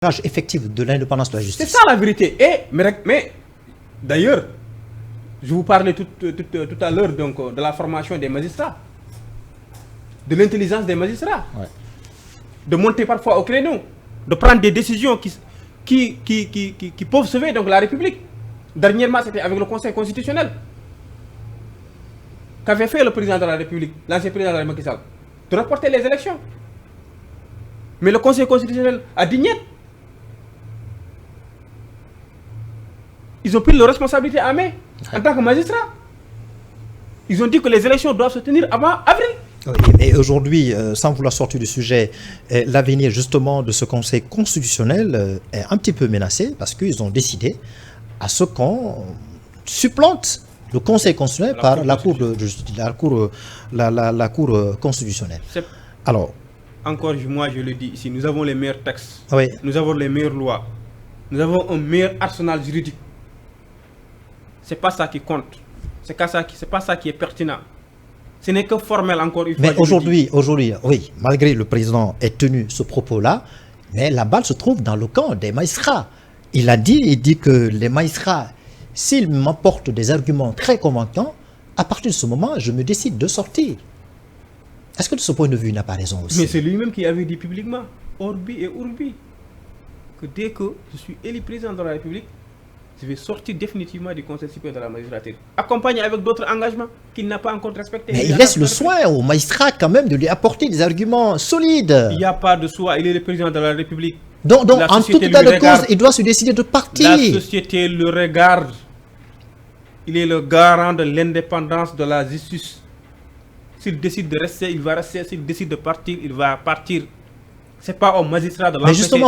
effectif de l'indépendance de la justice. C'est ça la vérité. Mais d'ailleurs, je vous parlais tout à l'heure donc de la formation des magistrats, de l'intelligence des magistrats, Ouais. de monter parfois au créneau, de prendre des décisions qui peuvent sauver donc la République. Dernièrement, c'était avec le Conseil constitutionnel. Qu'avait fait le président de la République, l'ancien président de la République, de reporter les élections. Mais le Conseil constitutionnel a dit niet. Ils ont pris leurs responsabilités en main en tant que magistrats. Ils ont dit que les élections doivent se tenir avant avril. Oui, mais aujourd'hui, sans vouloir sortir du sujet, l'avenir justement de ce Conseil constitutionnel est un petit peu menacé parce qu'ils ont décidé à ce qu'on supplante le Conseil constitutionnel par la Cour constitutionnelle. Alors, encore moi je le dis ici, nous avons les meilleurs textes, oui. Nous avons les meilleures lois, nous avons un meilleur arsenal juridique. C'est pas ça qui compte, c'est pas ça qui est pertinent. Ce n'est que formel encore une fois. Mais aujourd'hui, oui, malgré le président ait tenu ce propos-là, mais la balle se trouve dans le camp des magistrats. Il dit que les magistrats, s'ils m'apportent des arguments très convaincants, à partir de ce moment, je me décide de sortir. Est-ce que de ce point de vue, il n'a pas raison aussi? Mais c'est lui-même qui avait dit publiquement, Orbi et Urbi, que dès que je suis élu président de la République, je vais sortir définitivement du Conseil supérieur de la magistrature, accompagné avec d'autres engagements qu'il n'a pas encore respectés. Mais il laisse le soin aux magistrats quand même de lui apporter des arguments solides. Il n'y a pas de soin, il est le président de la République. Donc en tout état de cause, il doit se décider de partir. La société le regarde. Il est le garant de l'indépendance de la justice. S'il décide de rester, il va rester. S'il décide de partir, il va partir. C'est pas au magistrat de l'empêcher. Mais justement,